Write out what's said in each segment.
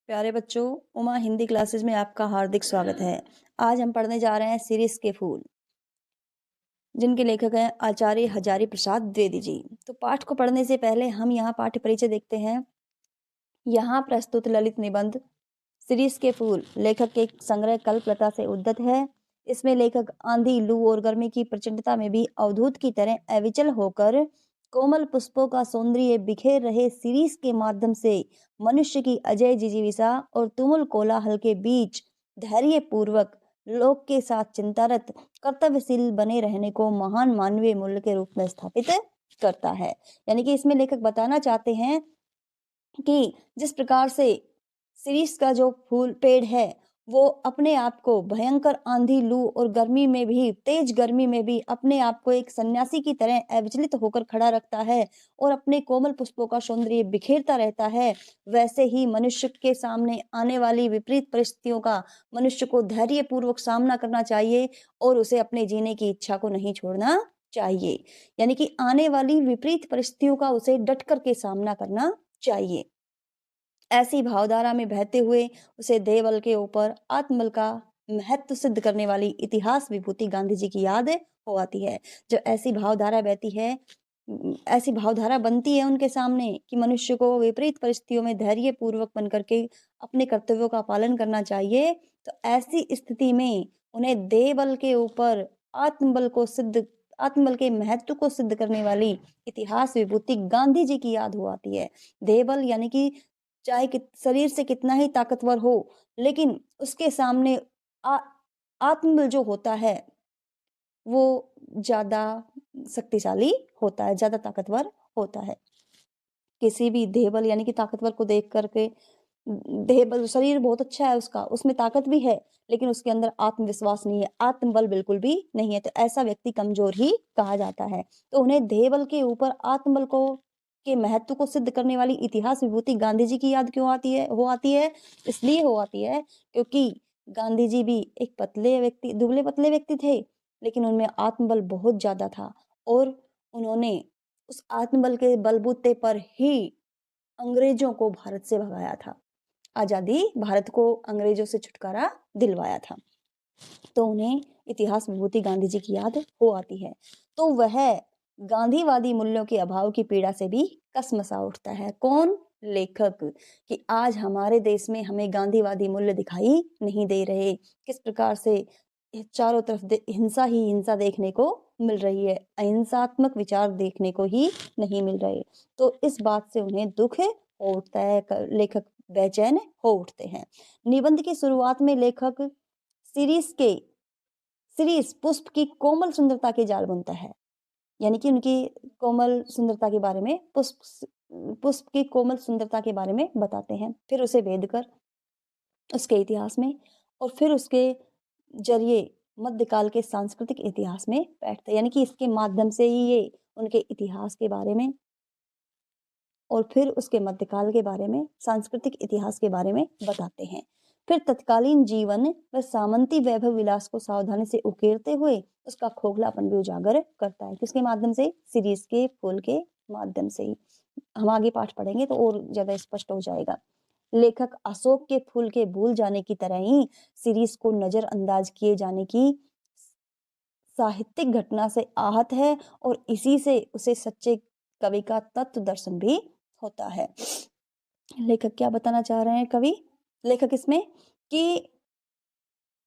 प्यारे बच्चों, उमा हिंदी क्लासेस में आपका हार्दिक स्वागत है। आज हम पढ़ने जा रहे हैं सीरीज के फूल, जिनके लेखक हैं आचार्य हजारी प्रसाद द्विवेदी जी। तो पाठ को पढ़ने से पहले हम यहाँ पाठ्य परिचय देखते हैं। यहाँ प्रस्तुत ललित निबंध सीरीज के फूल लेखक के संग्रह कल्पलता से उद्धत है। इसमें लेखक आंधी, लू और गर्मी की प्रचंडता में भी अवधूत की तरह अविचल होकर कोमल पुष्पों का सौंदर्य बिखेर रहे सीरीज के माध्यम से मनुष्य की अजय जिजीविषा और तुमुल कोलाहल के बीच धैर्य पूर्वक लोक के साथ चिंतारत कर्तव्यशील बने रहने को महान मानवीय मूल्य के रूप में स्थापित करता है। यानी कि इसमें लेखक बताना चाहते हैं कि जिस प्रकार से सीरीज का जो फूल पेड़ है वो अपने आप को भयंकर आंधी, लू और गर्मी में भी, तेज गर्मी में भी अपने आप को एक सन्यासी की तरह अविचलित होकर खड़ा रखता है और अपने कोमल पुष्पों का सौंदर्य बिखेरता रहता है, वैसे ही मनुष्य के सामने आने वाली विपरीत परिस्थितियों का मनुष्य को धैर्य पूर्वक सामना करना चाहिए और उसे अपने जीने की इच्छा को नहीं छोड़ना चाहिए। यानी कि आने वाली विपरीत परिस्थितियों का उसे डट करके सामना करना चाहिए। ऐसी भावधारा में बहते हुए उसे देवबल के ऊपर आत्मबल का महत्व सिद्ध करने वाली इतिहास विभूति गांधी जी की याद हो आती है। जब ऐसी भावधारा बहती है, ऐसी भावधारा बनती है उनके सामने कि मनुष्य को विपरीत परिस्थितियों में धैर्य पूर्वक बन करके अपने कर्तव्यों का पालन करना चाहिए, तो ऐसी स्थिति में उन्हें देवबल के ऊपर आत्मबल के महत्व को सिद्ध करने वाली इतिहास विभूति गांधी जी की याद हो आती है। देवबल यानी कि चाहे शरीर से कितना ही ताकतवर हो, लेकिन उसके सामने आत्मबल जो होता है वो ज्यादा शक्तिशाली होता है, ज्यादा ताकतवर होता है। किसी भी देहबल यानी कि ताकतवर को देख करके, देहबल शरीर बहुत अच्छा है उसका, उसमें ताकत भी है, लेकिन उसके अंदर आत्मविश्वास नहीं है, आत्मबल बिल्कुल भी नहीं है, तो ऐसा व्यक्ति कमजोर ही कहा जाता है। तो उन्हें देहबल के ऊपर आत्मबल को के महत्व को सिद्ध करने वाली इतिहास विभूति गांधी जी की याद क्यों आती है? इसलिए हो आती है क्योंकि गांधी जी भी एक दुबले पतले व्यक्ति थे, लेकिन उनमें आत्मबल बहुत ज्यादा था और उन्होंने उस आत्मबल के बलबूते पर ही अंग्रेजों को भारत से भगाया था, आजादी, भारत को अंग्रेजों से छुटकारा दिलवाया था। तो उन्हें इतिहास विभूति गांधी जी की याद हो आती है। तो वह गांधीवादी मूल्यों के अभाव की पीड़ा से भी कसमसा उठता है। कौन? लेखक। कि आज हमारे देश में हमें गांधीवादी मूल्य दिखाई नहीं दे रहे, किस प्रकार से चारों तरफ हिंसा ही हिंसा देखने को मिल रही है, अहिंसात्मक विचार देखने को ही नहीं मिल रहे। तो इस बात से उन्हें दुख हो उठता है, लेखक बेचैन हो उठते हैं। निबंध की शुरुआत में लेखक सीरीज पुष्प की कोमल सुंदरता के जाल बुनता है, यानी कि उनकी कोमल सुंदरता के बारे में, पुष्प की कोमल सुंदरता के बारे में बताते हैं। फिर उसे वेद कर उसके इतिहास में और फिर उसके जरिए मध्यकाल के सांस्कृतिक इतिहास में बैठते, यानी कि इसके माध्यम से ही ये उनके इतिहास के बारे में और फिर उसके मध्यकाल के बारे में, सांस्कृतिक इतिहास के बारे में बताते हैं। फिर तत्कालीन जीवन व सामंती वैभव विलास को सावधानी से उकेरते हुए उसका खोखलापन भी उजागर करता है। किसके माध्यम से? सीरीज के फूल के माध्यम से ही। हम आगे पाठ पढ़ेंगे तो और ज्यादा स्पष्ट हो जाएगा। लेखक अशोक के फूल के भूल जाने की तरह ही सीरीज को नजरअंदाज किए जाने की साहित्यिक घटना से आहत है और इसी से उसे सच्चे कवि का तत्व दर्शन भी होता है। लेखक क्या बताना चाह रहे हैं कवि? लेखक इसमें कि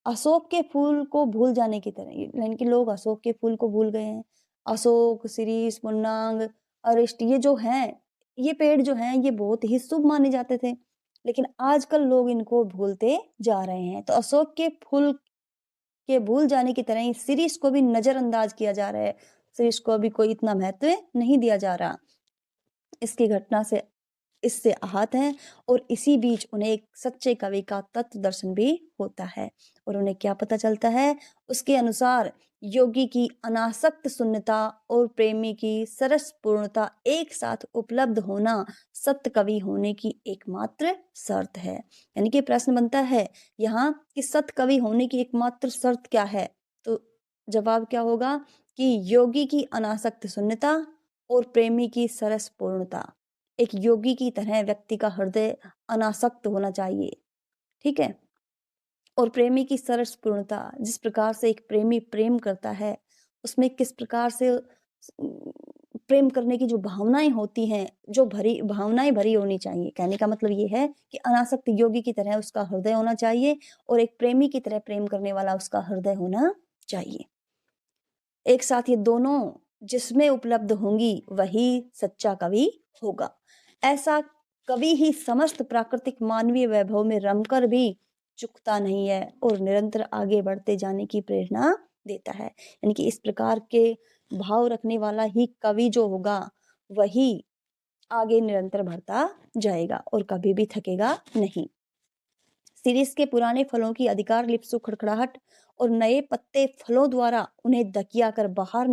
अशोक के फूल को भूल जाने की तरह, यानी कि लोग अशोक के फूल को भूल गए हैं। अशोक, शिरीष, पुन्नांग, अरिष्ट, ये जो हैं, ये पेड़ जो हैं, ये बहुत ही शुभ माने जाते थे, लेकिन आजकल लोग इनको भूलते जा रहे हैं। तो अशोक के फूल के भूल जाने की तरह ही शिरीष को भी नजरअंदाज किया जा रहा है, शिरीष को भी कोई इतना महत्व नहीं दिया जा रहा। इसकी घटना से इससे आहत हैं और इसी बीच उन्हें एक सच्चे कवि का तत्व दर्शन भी होता है और उन्हें क्या पता चलता है? उसके अनुसार योगी की अनासक्त शून्यता और प्रेमी की सरस पूर्णता एक साथ उपलब्ध होना सत्य कवि होने की एकमात्र शर्त है। यानी कि प्रश्न बनता है यहाँ कि सत्य कवि होने की एकमात्र शर्त क्या है? तो जवाब क्या होगा कि योगी की अनासक्त शून्यता और प्रेमी की सरस पूर्णता। एक योगी की तरह व्यक्ति का हृदय अनासक्त होना चाहिए, ठीक है? और प्रेमी की सरसपूर्णता, जिस प्रकार से एक प्रेमी प्रेम करता है, उसमें किस प्रकार से प्रेम करने की जो भावनाएँ होती हैं, जो भरी भावनाएँ भरी होनी चाहिए। कहने का मतलब ये है कि अनासक्त योगी की तरह उसका हृदय होना चाहिए और एक प्रेमी की तरह प्रेम करने वाला उसका हृदय होना चाहिए। एक साथ ये दोनों जिसमें उपलब्ध होंगी, वही सच्चा कवि होगा। ऐसा कवि ही समस्त प्राकृतिक मानवीय वैभव में रमकर भी चूकता नहीं है और निरंतर आगे बढ़ते जाने की प्रेरणा देता है। यानी कि इस प्रकार के भाव रखने वाला ही कवि जो होगा, वही आगे निरंतर बढ़ता जाएगा और कभी भी थकेगा नहीं। सीरीज के पुराने फलों की अधिकार लिप्सु खड़खड़ाहट और नए पत्ते फलों द्वारा उन्हें धकिया कर बाहर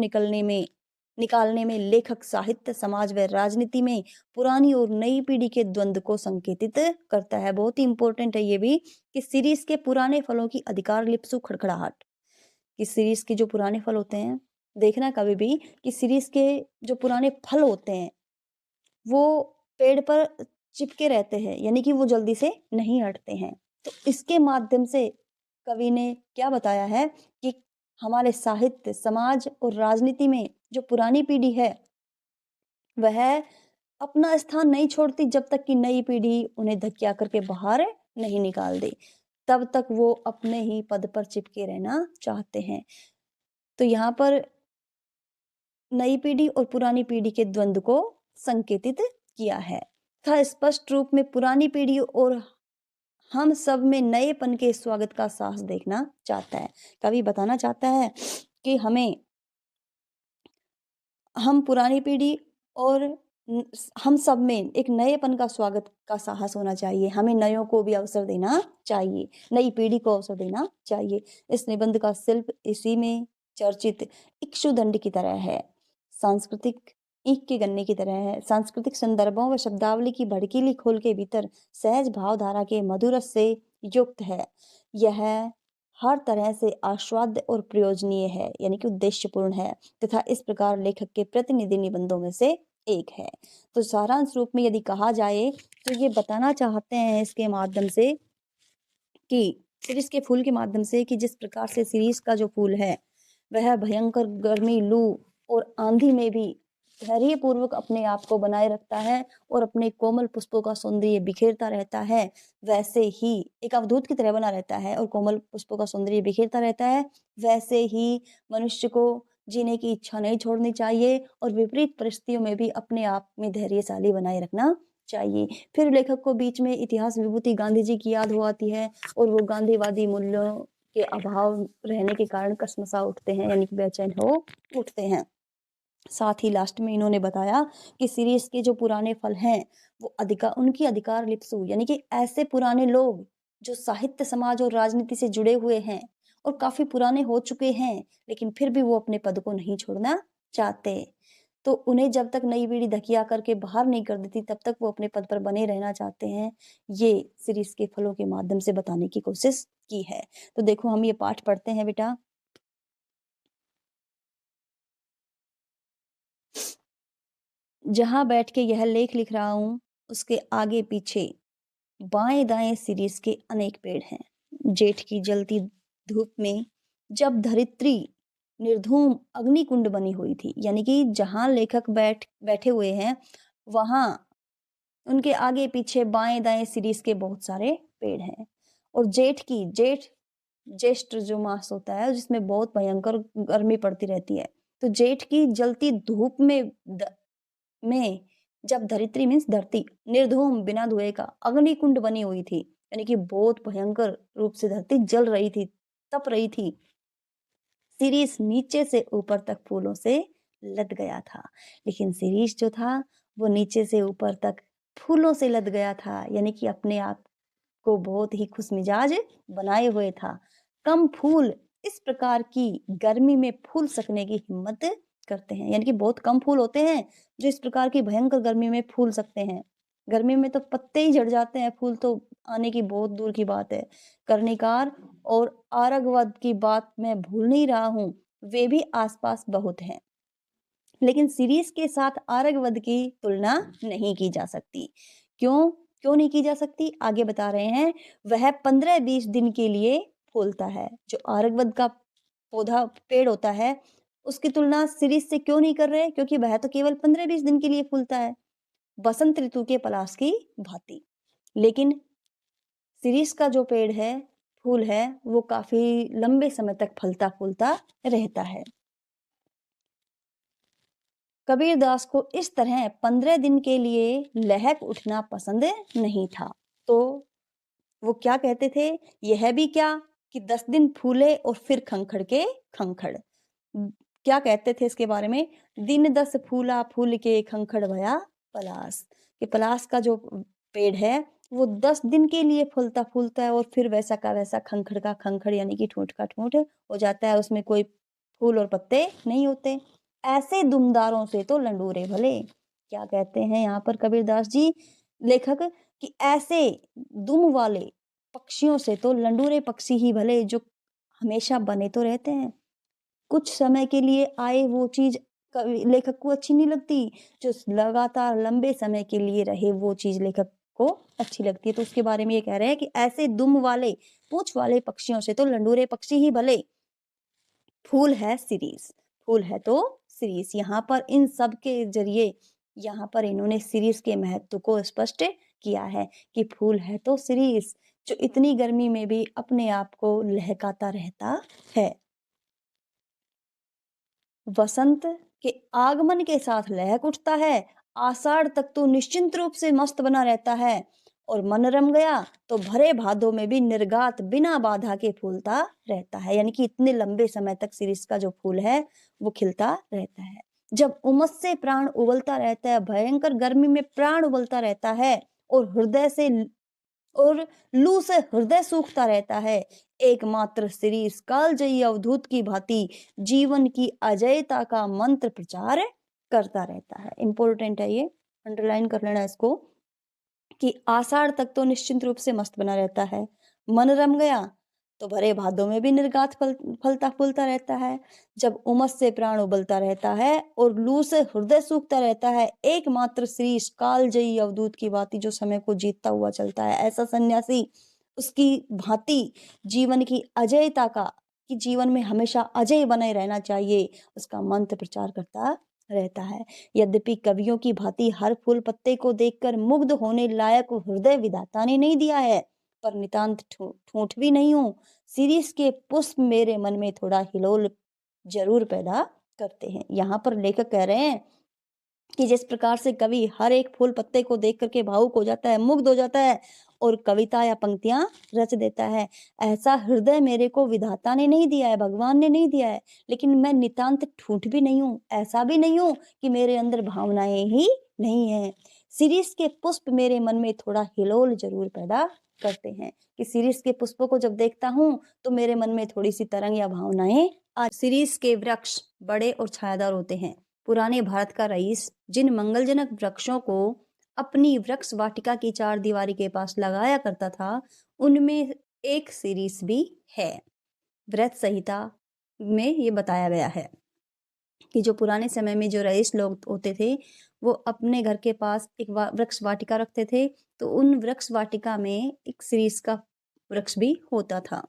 निकालने में लेखक साहित्य, समाज व राजनीति में पुरानी और नई पीढ़ी के द्वंद्व को संकेतित करता है। बहुत ही इंपॉर्टेंट है ये भी कि सीरीज के पुराने फलों की अधिकार लिप्सु खड़खड़ाहट, कि सीरीज के जो पुराने फल होते हैं, देखना कभी भी कि सीरीज के जो पुराने फल होते हैं वो पेड़ पर चिपके रहते हैं, यानी कि वो जल्दी से नहीं हटते हैं। तो इसके माध्यम से कवि ने क्या बताया है कि हमारे साहित्य, समाज और राजनीति में जो पुरानी पीढ़ी है, वह अपना स्थान नहीं छोड़ती जब तक कि नई पीढ़ी उन्हें धकिया करके बाहर नहीं निकाल दे। तब तक वो अपने ही पद पर चिपके रहना चाहते हैं। तो यहाँ पर नई पीढ़ी और पुरानी पीढ़ी के द्वंद्व को संकेतित किया है तथा स्पष्ट रूप में पुरानी पीढ़ी और हम सब में नएपन के स्वागत का साहस देखना चाहता है। कवि बताना चाहता है कि हम पुरानी पीढ़ी और हम सब में एक नएपन का स्वागत का साहस होना चाहिए। हमें नयों को भी अवसर देना चाहिए, नई पीढ़ी को अवसर देना चाहिए। इस निबंध का शिल्प इसी में चर्चित इक्षुदंड की तरह है, सांस्कृतिक ईख के गन्ने की तरह है। सांस्कृतिक संदर्भों व शब्दावली की भड़कीली खोल के भीतर सहज भावधारा के मधुर रस से युक्त है। यह हर तरह से आस्वाद्य और प्रयोजनीय है, यानी कि उद्देश्यपूर्ण है तथा इस प्रकार लेखक के प्रतिनिधि निबंधों में से एक है। तो सारांश रूप में यदि कहा जाए तो ये बताना चाहते हैं इसके माध्यम से कि सीरीज के फूल के माध्यम से कि जिस प्रकार से सीरीज का जो फूल है वह भयंकर गर्मी, लू और आंधी में भी धैर्य पूर्वक अपने आप को बनाए रखता है और अपने कोमल पुष्पों का सौंदर्य बिखेरता रहता है, वैसे ही एक अवधूत की तरह बना रहता है और कोमल पुष्पों का सौंदर्य बिखेरता रहता है। वैसे ही मनुष्य को जीने की इच्छा नहीं छोड़नी चाहिए और विपरीत परिस्थितियों में भी अपने आप में धैर्यशाली बनाए रखना चाहिए। फिर लेखक को बीच में इतिहास विभूति गांधी जी की याद हो आती है और वो गांधीवादी मूल्यों के अभाव रहने के कारण कसमसा उठते हैं, यानी कि बेचैन हो उठते हैं। साथ ही लास्ट में इन्होंने बताया कि सीरीज के जो पुराने फल हैं वो उनकी अधिकार लिप्सु, यानी कि ऐसे पुराने लोग जो साहित्य, समाज और राजनीति से जुड़े हुए हैं और काफी पुराने हो चुके हैं, लेकिन फिर भी वो अपने पद को नहीं छोड़ना चाहते। तो उन्हें जब तक नई पीढ़ी धकिया करके बाहर नहीं कर देती तब तक वो अपने पद पर बने रहना चाहते हैं। ये सीरीज के फलों के माध्यम से बताने की कोशिश की है। तो देखो हम ये पाठ पढ़ते हैं बेटा। जहां बैठ के यह लेख लिख रहा हूं उसके आगे पीछे बाएं दाएं सीरीज के अनेक पेड़ हैं। जेठ की जलती धूप में जब धरित्री निर्धूम अग्निकुंड बनी हुई थी, यानी कि जहां लेखक बैठे हुए हैं वहां उनके आगे पीछे बाएं दाएं सीरीज के बहुत सारे पेड़ हैं। और जेठ ज्येष्ठ जो मास होता है जिसमें बहुत भयंकर गर्मी पड़ती रहती है, तो जेठ की जलती धूप में जब धरित्री मीन्स धरती निर्धूम बिना धुएं का अग्निकुंड बनी हुई थी, यानी कि बहुत भयंकर रूप से धरती जल रही थी, तप रही थी, सीरीज नीचे से ऊपर तक फूलों से लद गया था। लेकिन सीरीज जो था वो नीचे से ऊपर तक फूलों से लद गया था, यानी कि अपने आप को बहुत ही खुशमिजाज बनाए हुए था। कम फूल इस प्रकार की गर्मी में फूल सकने की हिम्मत करते हैं, यानी कि बहुत कम फूल होते हैं जो इस प्रकार की भयंकर गर्मी में फूल सकते हैं। गर्मी में तो पत्ते ही झड़ जाते हैं, फूल तो आने की बहुत दूर की बात है। कर्णिकार और आरगवद की बात मैं भूल नहीं रहा हूं, वे भी आसपास बहुत हैं। लेकिन सीरीज के साथ आरगवद की तुलना नहीं की जा सकती। क्यों? क्यों नहीं की जा सकती? आगे बता रहे हैं। वह 15-20 दिन के लिए फूलता है। जो आरगवद का पौधा पेड़ होता है, उसकी तुलना सीरीज से क्यों नहीं कर रहे? क्योंकि वह तो केवल 15-20 दिन के लिए फूलता है, बसंत ऋतु के पलाश की भांति। लेकिन सीरीज का जो पेड़ है, फूल है, वो काफी लंबे समय तक फलता फूलता रहता है। कबीर दास को इस तरह 15 दिन के लिए लहक उठना पसंद नहीं था। तो वो क्या कहते थे? यह भी क्या कि 10 दिन फूले और फिर खंखड़ के खंखड़। क्या कहते थे इसके बारे में? दिन 10 फूला फूल के खंखड़ भया पलास। कि पलास का जो पेड़ है वो 10 दिन के लिए फूलता फूलता है और फिर वैसा का वैसा खंखड़ का खंखड़ यानी कि ठूंठ का ठूंठ हो जाता है। उसमें कोई फूल और पत्ते नहीं होते। ऐसे दुमदारों से तो लंडूरे भले। क्या कहते हैं यहाँ पर कबीरदास जी लेखक? कि ऐसे दुम वाले पक्षियों से तो लंडूरे पक्षी ही भले, जो हमेशा बने तो रहते हैं। कुछ समय के लिए आए वो चीज लेखक को अच्छी नहीं लगती, जो लगातार लंबे समय के लिए रहे वो चीज लेखक को अच्छी लगती है। तो उसके बारे में ये कह रहे हैं कि ऐसे दुम वाले पूंछ वाले पक्षियों से तो लंडूरे पक्षी ही भले। फूल है सीरीज, फूल है तो सीरीज। यहाँ पर इन सब के जरिए यहाँ पर इन्होंने सीरीज के महत्व को स्पष्ट किया है कि फूल है तो सीरीज, जो इतनी गर्मी में भी अपने आप को लहकाता रहता है। वसंत के आगमन के साथ लहक उठता है। आषाढ़ तक तो निश्चिंत रूप से मस्त बना रहता है और मन रम गया तो भरे भादों में भी निर्गात बिना बाधा के फूलता रहता है। यानी कि इतने लंबे समय तक सीरीज का जो फूल है वो खिलता रहता है। जब उमस से प्राण उबलता रहता है, भयंकर गर्मी में प्राण उबलता रहता है और और लू से हृदय सूखता रहता है, एकमात्र शिरीष कालजयी अवधूत की भांति जीवन की अजयता का मंत्र प्रचार करता रहता है। इंपॉर्टेंट है ये, अंडरलाइन कर लेना इसको कि आषाढ़ तक तो निश्चिंत रूप से मस्त बना रहता है, मन रम गया तो भरे भादों में भी निर्गात फलता फूलता रहता है। जब उमस से प्राण उबलता रहता है और लू से हृदय सूखता रहता है, एकमात्र श्री कालजयी अवधूत की भांति जो समय को जीतता हुआ चलता है, ऐसा सन्यासी उसकी भांति जीवन की अजयता का, कि जीवन में हमेशा अजय बने रहना चाहिए, उसका मंत्र प्रचार करता रहता है। यद्यपि कवियों की भांति हर फूल पत्ते को देखकर मुग्ध होने लायक हृदय विधाता ने नहीं दिया है, पर नितांत ठूठ भी नहीं हूं। सीरीज के पुष्प मेरे मन में थोड़ा हिलोल जरूर पैदा करते हैं। यहाँ पर लेखक कह रहे हैं कि जिस प्रकार से कवि हर एक फूल पत्ते को देख करके भावुक हो जाता है, मुग्ध हो जाता है और कविता या पंक्तियां रच देता है, ऐसा हृदय मेरे को विधाता ने नहीं दिया है, भगवान ने नहीं दिया है। लेकिन मैं नितांत ठूठ भी नहीं हूँ, ऐसा भी नहीं हूँ कि मेरे अंदर भावनाएं ही नहीं है। सीरीज के पुष्प मेरे मन में थोड़ा हिलोल जरूर पैदा करते हैं, कि सीरीज के पुष्पों को जब देखता हूँ तो मेरे मन में थोड़ी सी तरंग या भावनाएं आज। सीरीज के वृक्ष बड़े और छायादार होते हैं। पुराने भारत का रईस जिन मंगलजनक वृक्षों को अपनी वृक्ष वाटिका की चार दीवारी के पास लगाया करता था, उनमें एक सीरीज भी है। व्रत संहिता में ये बताया गया है कि जो पुराने समय में जो रईस लोग होते थे, वो अपने घर के पास एक वृक्ष वाटिका रखते थे, तो उन वृक्ष वाटिका में एक सीरीज का वृक्ष भी होता था।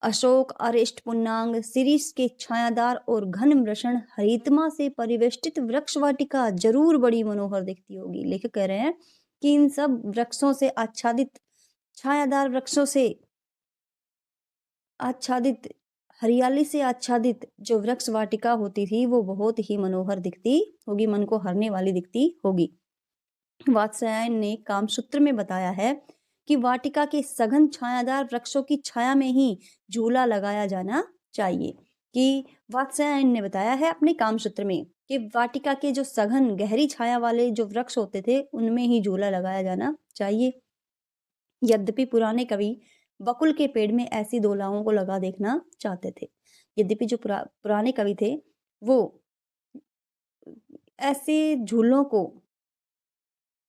अशोक अरिष्ट पुन्नांग सीरीज के छायादार और घन वृषण हरितमा से परिवेष्टित वृक्ष वाटिका जरूर बड़ी मनोहर दिखती होगी। लेखक कह रहे हैं कि इन सब वृक्षों से आच्छादित, छायादार वृक्षों से आच्छादित, हरियाली से आच्छादित जो वृक्ष वाटिका होती थी वो बहुत ही मनोहर दिखती होगी, मन को हरने वाली दिखती होगी। वात्स्यायन ने कामसूत्र में बताया है कि वाटिका के सघन छायादार वृक्षों की छाया में ही झूला लगाया जाना चाहिए। कि वात्स्यायन ने बताया है अपने कामसूत्र में कि वाटिका के जो सघन गहरी छाया वाले जो वृक्ष होते थे उनमें ही झूला लगाया जाना चाहिए। यद्यपि पुराने कवि बकुल के पेड़ में ऐसी दोलाओं को लगा देखना चाहते थे। यद्यपि जो पुराने कवि थे वो ऐसे झूलों को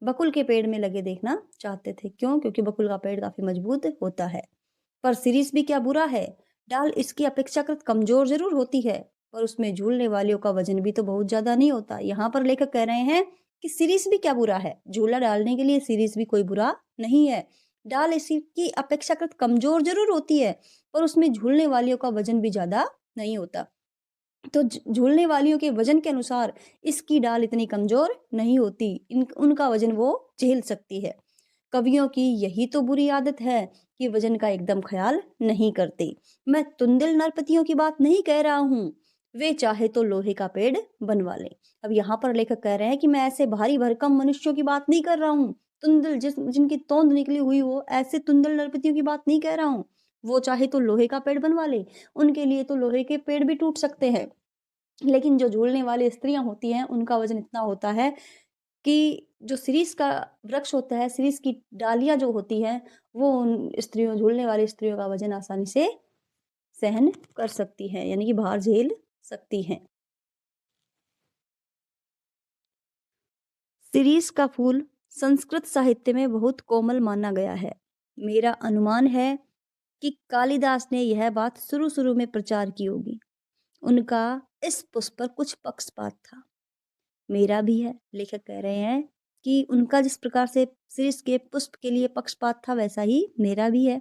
बकुल के पेड़ में लगे देखना चाहते थे। क्यों? क्योंकि बकुल का पेड़ काफी मजबूत होता है। पर सीरीज भी क्या बुरा है, डाल इसकी अपेक्षाकृत कमजोर जरूर होती है, पर उसमें झूलने वालियों का वजन भी तो बहुत ज़्यादा नहीं होता। यहाँ पर लेखक कह रहे हैं कि सीरीज़ भी क्या बुरा है? झूला डालने के लिए सीरीज़ भी कोई बुरा नहीं है। डाल इसकी अपेक्षाकृत कमज़ोर ज़रूर होती है, पर उसमें झूलने वालियों का वजन भी ज़्यादा नहीं होता। तो झूलने वालियों के वजन के अनुसार इसकी डाल इतनी कमजोर नहीं होती, उनका वजन वो झेल सकती है। कवियों की यही तो बुरी आदत है कि वजन का एकदम ख्याल नहीं करते। मैं तुंदिल नरपतियों की बात नहीं कह रहा हूँ, वे चाहे तो लोहे का पेड़ बनवा लें। अब यहाँ पर लेखक कह रहे हैं कि मैं ऐसे भारी भरकम मनुष्यों की बात नहीं कर रहा हूँ। तुंदिल जिनकी तोंद निकली हुई हो, ऐसे तुंदिल नरपतियों की बात नहीं कह रहा हूँ। वो चाहे तो लोहे का पेड़ बनवा ले, उनके लिए तो लोहे के पेड़ भी टूट सकते हैं। लेकिन जो झूलने वाली स्त्रियाँ होती हैं, उनका वज़न इतना होता है कि जो शिरीष का वृक्ष होता है, शिरीष की डालियाँ जो होती हैं, वो उन स्त्रियों झूलने वाली स्त्रियों का वज़न आसानी से सहन कर सकती हैं, यानी कि भार झेल सकती हैं। शिरीष का फूल संस्कृत साहित्य में बहुत कोमल माना गया है। मेरा अनुमान है कि कालिदास ने यह बात शुरू-शुरू में प्रचार की होगी। उनका इस पुष्प पर कुछ पक्षपात था। मेरा भी है। लेखक कह रहे हैं कि उनका जिस प्रकार से शिरीष के पुष्प के लिए पक्षपात था, वैसा ही मेरा भी है।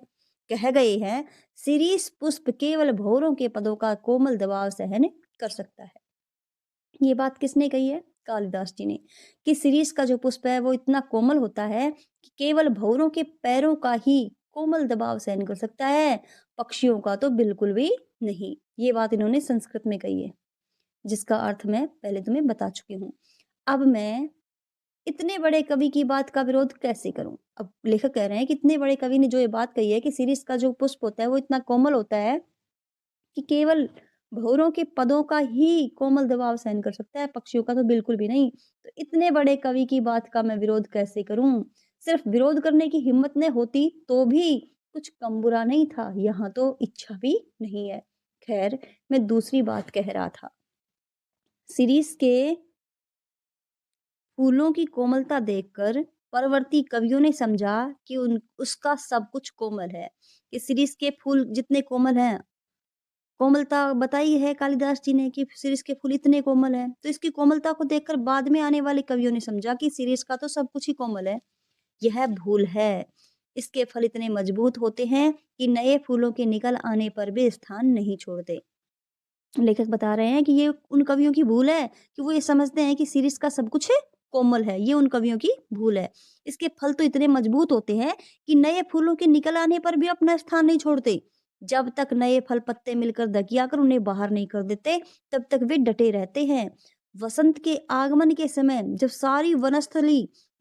कह गए हैं, शिरीष पुष्प केवल भौरों के पदों का कोमल दबाव सहन कर सकता है। ये बात किसने कही है? कालिदास जी ने। कि शिरीष का जो पुष्प है वो इतना कोमल होता है कि केवल भौरों के पैरों का ही कोमल दबाव सहन कर सकता है, पक्षियों का तो बिल्कुल भी नहीं। ये बात इन्होंने संस्कृत में कही है, जिसका अर्थ मैं पहले तुम्हें बता चुकी हूँ। अब मैं इतने बड़े कवि की बात का विरोध कैसे करूं? अब लेखक कह रहे हैं कि इतने बड़े कवि ने जो ये बात कही है कि शिरीष का जो पुष्प होता है वो इतना कोमल होता है कि केवल भौरों के पदों का ही कोमल दबाव सहन कर सकता है, पक्षियों का तो बिल्कुल भी नहीं। तो इतने बड़े कवि की बात का मैं विरोध कैसे करूं? सिर्फ विरोध करने की हिम्मत न होती तो भी कुछ कम बुरा नहीं था, यहाँ तो इच्छा भी नहीं है। खैर, मैं दूसरी बात कह रहा था। शिरीष के फूलों की कोमलता देखकर परवर्ती कवियों ने समझा कि उन उसका सब कुछ कोमल है। कि शिरीष के फूल जितने कोमल हैं, कोमलता बताई है कालिदास जी ने कि शिरीष के फूल इतने कोमल हैं, तो इसकी कोमलता को देखकर बाद में आने वाले कवियों ने समझा कि शिरीष का तो सब कुछ ही कोमल है। यह भूल है। इसके फल इतने मजबूत होते हैं कि नए फूलों के निकल आने पर भी स्थान नहीं छोड़ते। लेखक बता रहे हैं कि ये उन कवियों की भूल है कि वो ये समझते हैं कि शिरीष का सब कुछ कोमल है। ये उन कवियों की भूल है। इसके फल तो इतने मजबूत होते हैं कि नए फूलों के निकल आने पर भी अपना स्थान नहीं छोड़ते। जब तक नए फल पत्ते मिलकर दकिया कर उन्हें बाहर नहीं कर देते, तब तक वे डटे रहते हैं। वसंत के आगमन के समय जब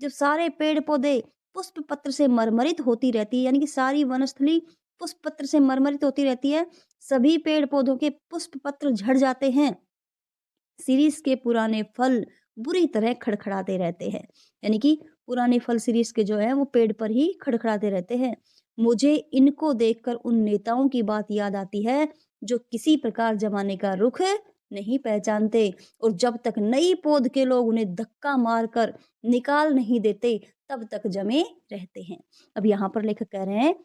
सारे पेड़ पौधे पुष्प पत्र से मरमरित होती रहती है, यानी कि सारी वनस्थली पुष्प पत्र से मरमरित होती रहती है, सभी पेड़ पौधों के पुष्प पत्र झड़ जाते हैं। शिरीष के पुराने फल बुरी तरह खड़खड़ाते रहते हैं, यानी कि पुराने फल शिरीष के जो है वो पेड़ पर ही खड़खड़ाते रहते हैं। मुझे इनको देखकर उन नेताओं की बात याद आती है जो किसी प्रकार जमाने का रुख नहीं पहचानते, और जब तक नई पौध के लोग उन्हें धक्का मारकर निकाल नहीं देते, तब तक जमे रहते हैं। अब यहाँ पर लेखक कह रहे हैं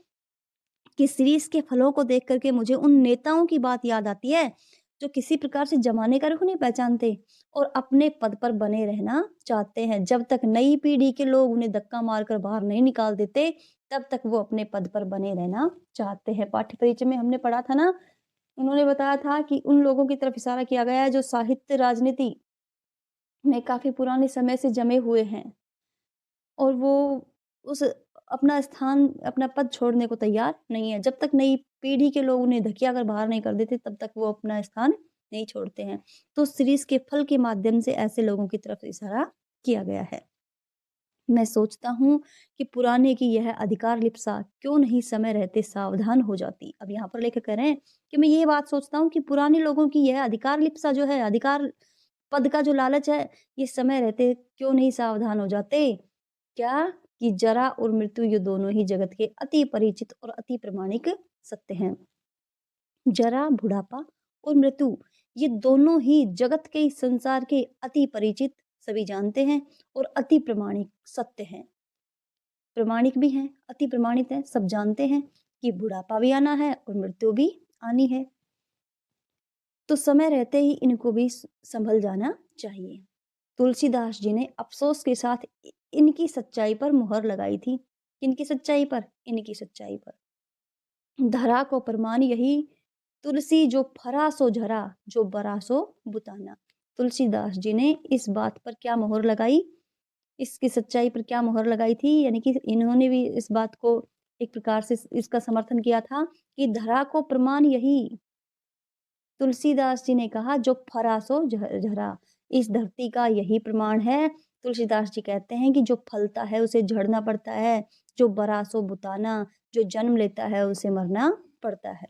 कि शिरीष के फलों को देख करके मुझे उन नेताओं की बात याद आती है जो किसी प्रकार से जमाने का रुख नहीं पहचानते और अपने पद पर बने रहना चाहते हैं। जब तक नई पीढ़ी के लोग उन्हें धक्का मारकर बाहर नहीं निकाल देते, तब तक वो अपने पद पर बने रहना चाहते हैं। पाठ्य परिचय में हमने पढ़ा था ना, उन्होंने बताया था कि उन लोगों की तरफ इशारा किया गया है जो साहित्य राजनीति में काफी पुराने समय से जमे हुए हैं, और वो उस अपना स्थान, अपना पद छोड़ने को तैयार नहीं है। जब तक नई पीढ़ी के लोग उन्हें धकिया कर बाहर नहीं कर देते, तब तक वो अपना स्थान नहीं छोड़ते हैं। तो शिरीष के फल के माध्यम से ऐसे लोगों की तरफ इशारा किया गया है। मैं सोचता हूँ कि पुराने की यह अधिकार लिप्सा क्यों नहीं समय रहते सावधान हो जाती। अब यहाँ पर लेखक कह रहे हैं कि मैं ये बात सोचता हूँ कि पुराने लोगों की यह अधिकार लिप्सा जो है, अधिकार पद का जो लालच है, ये समय रहते क्यों नहीं सावधान हो जाते? क्या? कि जरा और मृत्यु ये दोनों ही जगत के अति परिचित और अति प्रामाणिक सत्य हैं। जरा, बुढ़ापा और मृत्यु, ये दोनों ही जगत के इस संसार के अति परिचित, सभी जानते हैं, और अति प्रामाणिक सत्य हैं। प्रामाणिक भी हैं, अति प्रमाणित हैं, सब जानते हैं कि बुढ़ापा भी आना है और मृत्यु भी आनी है। तो समय रहते ही इनको भी संभल जाना चाहिए। तुलसीदास जी ने अफ़सोस के साथ इनकी सच्चाई पर मुहर लगाई थी। किनकी सच्चाई पर? इनकी सच्चाई पर। धरा को प्रमाण यही, तुलसी जो फरा सो झरा, जो बरा सो बुताना। तुलसीदास जी ने इस बात पर क्या मुहर लगाई? इसकी सच्चाई पर क्या मुहर लगाई थी? यानी कि इन्होंने भी इस बात को एक प्रकार से इसका समर्थन किया था कि धरा को प्रमाण यही, तुलसीदास जी ने कहा जो फरा सो झरा, इस धरती का यही प्रमाण है। तुलसीदास जी कहते हैं कि जो फलता है उसे झड़ना पड़ता है, जो बरा सो बुताना, जो जन्म लेता है उसे मरना पड़ता है।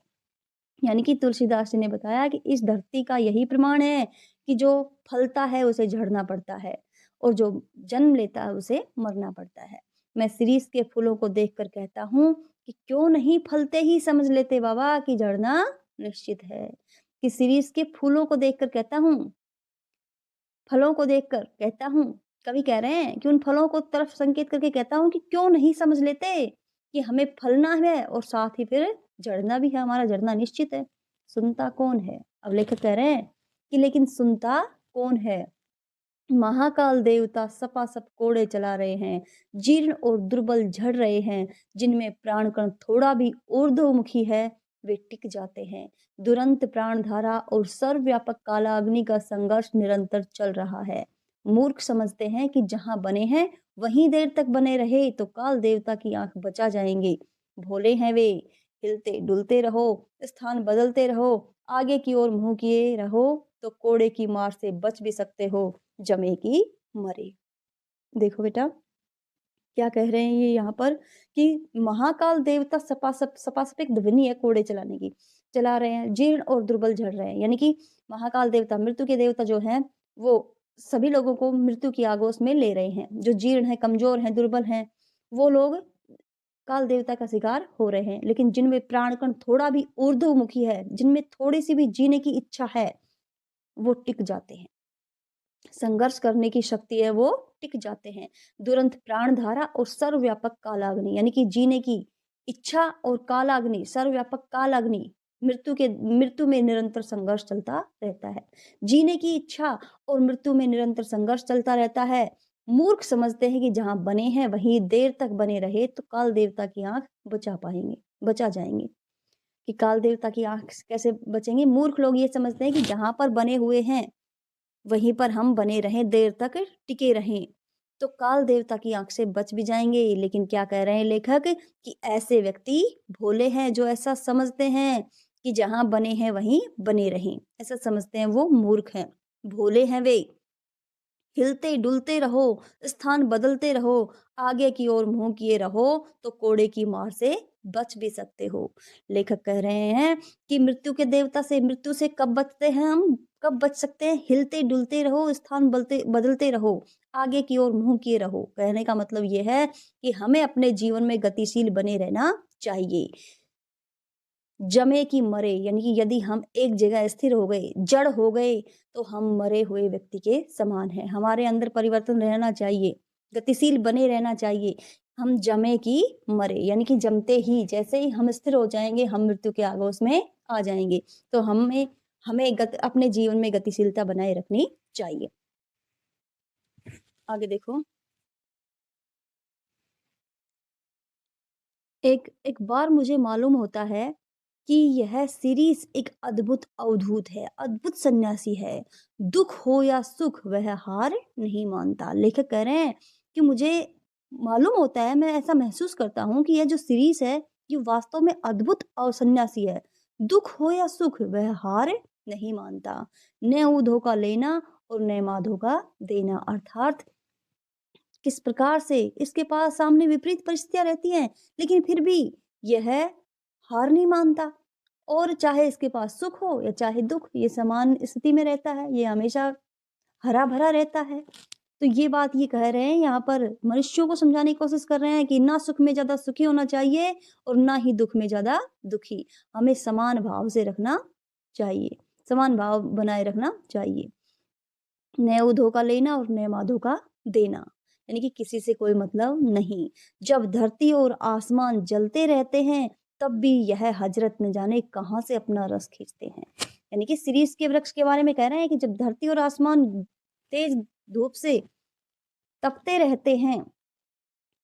यानी कि तुलसीदास जी ने बताया कि इस धरती का यही प्रमाण है कि जो फलता है उसे झड़ना पड़ता है और जो जन्म लेता है उसे मरना पड़ता है। मैं शिरीष के फूलों को देखकर कहता हूँ कि क्यों नहीं फलते ही समझ लेते बाबा कि झड़ना निश्चित है। कि शिरीष के फूलों को देखकर कहता हूँ, फलों को देखकर कहता हूँ, कवि कह रहे हैं कि उन फलों को तरफ संकेत करके कहता हूँ कि क्यों नहीं समझ लेते कि हमें फलना है और साथ ही फिर झड़ना भी है, हमारा झड़ना निश्चित है। सुनता कौन है? अब लेखक कह रहे हैं कि लेकिन सुनता कौन है? महाकाल देवता सपासप कोड़े चला रहे हैं, जीर्ण और दुर्बल झड़ रहे हैं, जिनमें प्राण कण थोड़ा भी ऊर्ध्वमुखी है वे टिक जाते हैं। दुरंत प्राण धारा और सर्वव्यापक कालाग्नि का संघर्ष निरंतर चल रहा है। मूर्ख समझते हैं कि जहां बने हैं वहीं देर तक बने रहे तो काल देवता की आंख बचा जाएंगे। भोले हैं वे, हिलते डुलते रहो, स्थान बदलते रहो, आगे की ओर मुंह किए रहो तो कोड़े की मार से बच भी सकते हो, जमे की मरे। देखो बेटा क्या कह रहे हैं ये यहाँ पर कि महाकाल देवता सपासप, सपासप एक ध्वनि है कोड़े चलाने की, चला रहे हैं, जीर्ण और दुर्बल झड़ रहे हैं। यानी कि महाकाल देवता, मृत्यु के देवता जो हैं वो सभी लोगों को मृत्यु की आगोश में ले रहे हैं। जो जीर्ण है, कमजोर हैं, दुर्बल हैं, वो लोग काल देवता का शिकार हो रहे हैं। लेकिन जिनमें प्राणकण थोड़ा भी ऊर्ध्वमुखी है, जिनमें थोड़ी सी भी जीने की इच्छा है, वो टिक जाते हैं। संघर्ष करने की शक्ति है वो टिक जाते हैं। दुरंत प्राण धारा और सर्वव्यापक कालाग्नि, यानी कि जीने की इच्छा और कालाग्नि, सर्वव्यापक कालाग्नि, मृत्यु में निरंतर संघर्ष चलता रहता है। जीने की इच्छा और मृत्यु में निरंतर संघर्ष चलता रहता है। मूर्ख समझते हैं कि जहां बने हैं वहीं देर तक बने रहे तो काल देवता की आंख बचा जाएंगे। कि काल देवता की आंख कैसे बचेंगे? मूर्ख लोग ये समझते हैं कि जहां पर बने हुए हैं वहीं पर हम बने रहें, देर तक टिके रहें, तो काल देवता की आँख से बच भी जाएँगे। लेकिन क्या कह रहे हैं लेखक कि ऐसे व्यक्ति भोले हैं जो ऐसा समझते हैं कि जहाँ बने हैं वहीं बने रहें। ऐसा समझते हैं वो मूर्ख हैं, भोले हैं वे। हिलते डुलते रहो, स्थान बदलते रहो, आगे की ओर मुँह किए रहो तो कोड़े की मार से बच भी सकते हो। लेखक कह रहे हैं कि मृत्यु से कब बचते हैं हम? कब बच सकते हैं? हिलते डुलते रहो, स्थान बदलते रहो, आगे की ओर मुँह किए रहो। कहने का मतलब ये है कि हमें अपने जीवन में गतिशील बने रहना चाहिए। जमे कि मरे, यानी कि यदि हम एक जगह स्थिर हो गए, जड़ हो गए, तो हम मरे हुए व्यक्ति के समान हैं। हमारे अंदर परिवर्तन रहना चाहिए, गतिशील बने रहना चाहिए। हम जमे कि मरे, यानी कि जमते ही जैसे ही हम स्थिर हो जाएँगे, हम मृत्यु के आगोश में आ जाएँगे। तो हमें हमें अपने जीवन में गतिशीलता बनाए रखनी चाहिए। आगे देखो, एक एक बार मुझे मालूम होता है कि यह सीरीज़ एक अद्भुत अवधूत है, अद्भुत सन्यासी है। दुःख हो या सुख वह हार नहीं मानता। लेखक कह रहे हैं कि मुझे मालूम होता है, मैं ऐसा महसूस करता हूँ कि यह जो सीरीज़ है, ये वास्तव में अद्भुत और सन्यासी है। दुःख हो या सुख वह हार नहीं मानता। न ऊधों का लेना और न माधो का देना। अर्थात किस प्रकार से इसके पास सामने विपरीत परिस्थितियाँ रहती हैं, लेकिन फिर भी यह हार नहीं मानता और चाहे इसके पास सुख हो या चाहे दुःख, ये समान स्थिति में रहता है, ये हमेशा हरा-भरा रहता है। तो ये बात ये कह रहे हैं यहाँ पर, मनुष्यों को समझाने की कोशिश कर रहे हैं कि ना सुख में ज़्यादा सुखी होना चाहिए और ना ही दुःख में ज़्यादा दुखी। हमें समान भाव से रखना चाहिए, समान भाव बनाए रखना चाहिए। न धोखा लेना और न माधो का देना, यानी कि किसी से कोई मतलब नहीं। जब धरती और आसमान जलते रहते हैं तब भी यह हजरत न जाने कहाँ से अपना रस खींचते हैं। यानी कि सीरीज के वृक्ष के बारे में कह रहे हैं कि जब धरती और आसमान तेज धूप से तपते रहते हैं,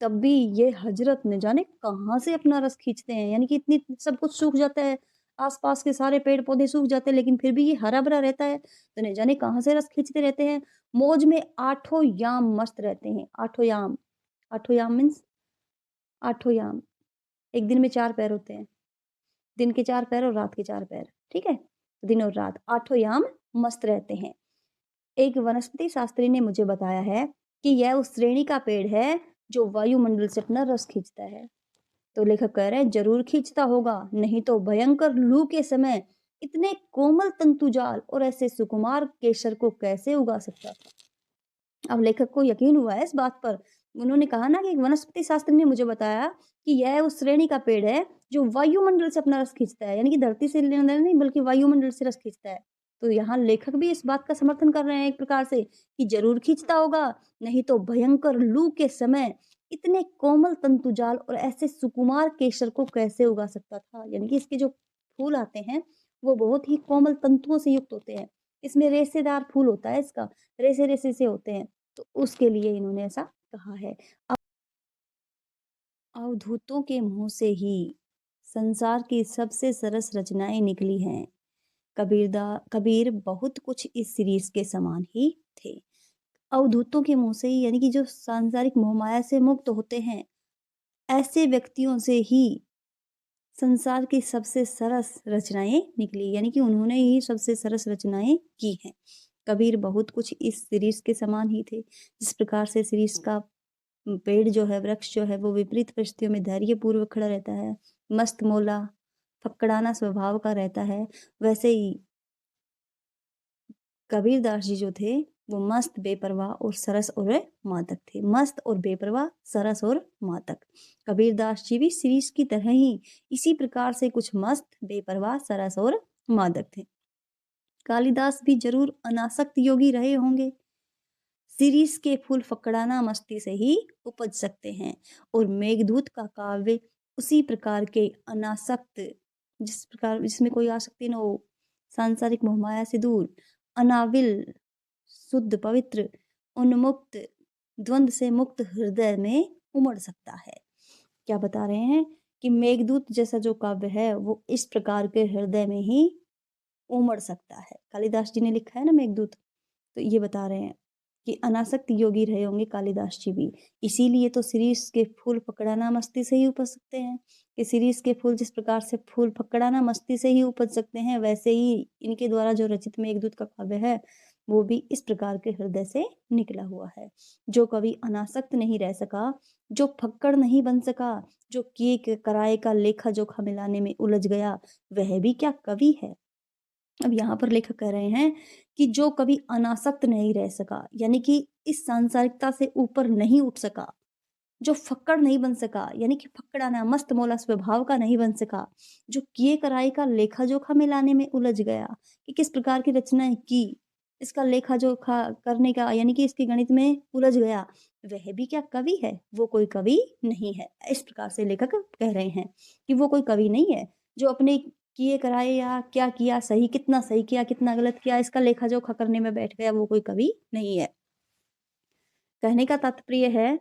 तब भी ये हजरत न जाने कहाँ से अपना रस खींचते हैं। यानी कि इतनी सब कुछ सूख जाता है, आस-पास के सारे पेड़-पौधे सूख जाते हैं, लेकिन फिर भी ये हरा-भरा रहता है, तो न जाने कहाँ से रस खींचते रहते हैं। मौज में आठों याम मस्त रहते हैं, आठों याम मीन्स आठों याम। एक दिन में 4 पैर होते हैं, दिन के 4 पैर और रात के 4 पैर, ठीक है? दिन और रात, आठों याम मस्त रहते हैं। एक वनस्पति शास्त्री ने मुझे बताया है कि यह उस श्रेणी का पेड़ है, जो वायुमंडल से अपना रस खींचता है। तो लेखक कह रहे हैं ज़रूर खींचता होगा, नहीं तो भयंकर लू के समय इतने कोमल तंतुजाल और ऐसे सुकुमार केसर को कैसे उगा सकता था। अब लेखक को यकीन हुआ है इस बात पर। उन्होंने कहा ना कि एक वनस्पति शास्त्री ने मुझे बताया कि यह उस श्रेणी का पेड़ है जो वायुमंडल से अपना रस खींचता है, यानी कि धरती से लेना देना नहीं बल्कि वायुमंडल से रस खींचता है। तो यहाँ लेखक भी इस बात का समर्थन कर रहे हैं एक प्रकार से कि जरूर खींचता होगा, नहीं तो भयंकर लू के समय इतने कोमल तंतुजाल और ऐसे सुकुमार केसर को कैसे उगा सकता था। यानी कि इसके जो फूल आते हैं वो बहुत ही कोमल तंतुओं से युक्त होते हैं। इसमें रेशेदार फूल होता है, इसका रेशे रेशे से होते हैं, तो उसके लिए इन्होंने ऐसा कहा है। अवधूतों के मुंह से ही संसार की सबसे सरस रचनाएं निकली हैं। कबीर बहुत कुछ इस सीरीज के समान ही थे। अवधूतों के मुंह से ही यानी कि जो सांसारिक मोहमाया से मुक्त होते हैं, ऐसे व्यक्तियों से ही संसार की सबसे सरस रचनाएं निकली, यानी कि उन्होंने ही सबसे सरस रचनाएं की हैं। कबीर बहुत कुछ इस सीरीज के समान ही थे। जिस प्रकार से सीरीज का पेड़ जो है, वृक्ष जो है, वो विपरीत परिस्थितियों में धैर्यपूर्वक खड़ा रहता है, मस्त मौला फक्कड़ाना स्वभाव का रहता है, वैसे ही कबीरदास जी जो थे वो मस्त बेपरवाह और सरस और मादक थे। मस्त और बेपरवाह, सरस और मादक। कबीरदास जी भी सीरीज की तरह ही इसी प्रकार से कुछ मस्त बेपरवाह, सरस और मादक थे। कालिदास भी जरूर अनासक्त योगी रहे होंगे। सीरीज के फूल फकड़ाना मस्ती से ही उपज सकते हैं और मेघदूत का काव्य उसी प्रकार के अनासक्त, जिस प्रकार जिसमें कोई आसक्ति न हो, सांसारिक मोहमाया से दूर, अनाविल, शुद्ध, पवित्र, उन्मुक्त, द्वंद से मुक्त हृदय में उमड़ सकता है। क्या बता रहे हैं कि मेघदूत जैसा जो काव्य है वो इस प्रकार के हृदय में ही उमड़ सकता है। कालिदास जी ने लिखा है ना मेघदूत, तो ये बता रहे हैं कि अनासक्त योगी रहे होंगे कालिदास जी भी। इसीलिए तो शिरीष के फूल फकड़ाना मस्ती से ही उपज सकते हैं कि शिरीष के फूल जिस प्रकार से फूल फकड़ाना मस्ती से ही उपज सकते हैं, वैसे ही इनके द्वारा जो रचित मेघदूत का काव्य है वो भी इस प्रकार के हृदय से निकला हुआ है। जो कवि अनासक्त नहीं रह सका, जो फक्कड़ नहीं बन सका, जो किए कराए का लेखा जोखा मिलाने में उलझ गया, वह भी क्या कवि है। अब यहाँ पर लेखक कह रहे हैं कि जो कभी अनासक्त नहीं रह सका, यानी कि इस सांसारिकता से ऊपर नहीं उठ सका, जो फक्कड़ नहीं बन सका, यानी कि फक्कड़ाना मस्त मौला स्वभाव का नहीं बन सका, जो किए कराई का लेखा जोखा मिलाने में उलझ गया कि किस प्रकार की रचनाएं की, इसका लेखा जोखा करने का, यानी कि इसके गणित में उलझ गया, वह भी क्या कवि है। वो कोई कवि नहीं है। इस प्रकार से लेखक कह रहे हैं कि वो कोई कवि नहीं है जो अपने किए कराए या क्या किया, कितना सही किया कितना गलत किया, इसका लेखा जोखा करने में बैठ गया, वो कोई कवि नहीं है। कहने का तात्पर्य है,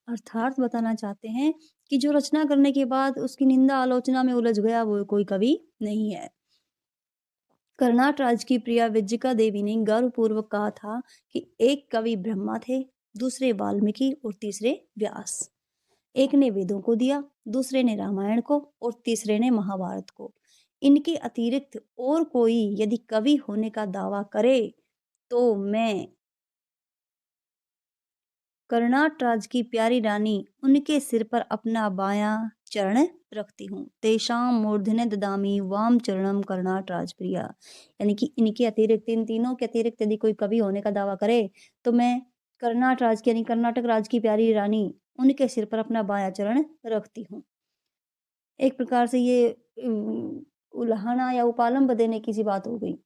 अर्थात बताना चाहते हैं कि जो रचना करने के बाद उसकी निंदा आलोचना में उलझ गया, वो कोई कवि नहीं है। कर्नाट राज्य की प्रिया विजयिका देवी ने गर्वपूर्वक कहा था कि एक कवि ब्रह्मा थे, दूसरे वाल्मीकि और तीसरे व्यास। एक ने वेदों को दिया, दूसरे ने रामायण को और तीसरे ने महाभारत को। इनके अतिरिक्त और कोई यदि कवि होने का दावा करे तो मैं कर्नाट राज की प्यारी रानी उनके सिर पर अपना बायां चरण रखती हूँ। तेषाम मूर्धन्य ददामी वाम चरणम कर्नाट राजप्रिया। यानी कि इनके अतिरिक्त, इन तीनों के अतिरिक्त यदि कोई कवि होने का दावा करे तो मैं कर्नाट राज की यानी कर्नाटक राज की प्यारी रानी उनके सिर पर अपना बायां चरण रखती हूँ। एक प्रकार से ये उल्हाना या उपालंब देने की सी बात हो गई।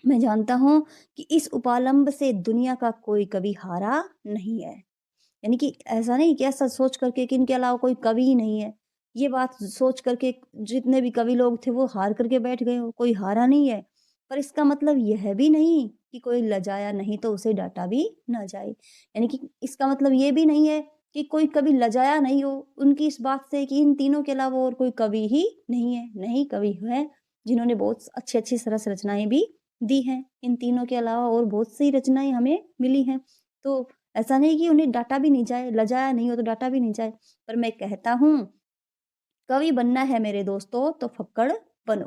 मैं जानता हूँ कि इस उपालंब से दुनिया का कोई कवि हारा नहीं है। यानी कि ऐसा नहीं कि ऐसा सोच करके कि इनके अलावा कोई कवि ही नहीं है। ये बात सोच करके जितने भी कवि लोग थे वो हार करके बैठ गए हो, कोई हारा नहीं है। पर इसका मतलब यह भी नहीं कि कोई लजाया नहीं तो उसे डाँटा भी ना जाए। यानी कि इसका मतलब ये भी नहीं है कि कोई कवि लजाया नहीं हो उनकी इस बात से कि इन तीनों के अलावा और कोई कवि ही नहीं है। नहीं, कवि हैं जिन्होंने बहुत अच्छी-अच्छी सरस रचनाएँ भी दी हैं। इन तीनों के अलावा और बहुत सी रचनाएँ हमें मिली हैं। तो ऐसा नहीं कि उन्हें डाँटा भी नहीं जाए, लजाया नहीं हो तो डाँटा भी नहीं जाए। पर मैं कहता हूँ, कवि बनना है मेरे दोस्तों तो फक्कड़ बनो।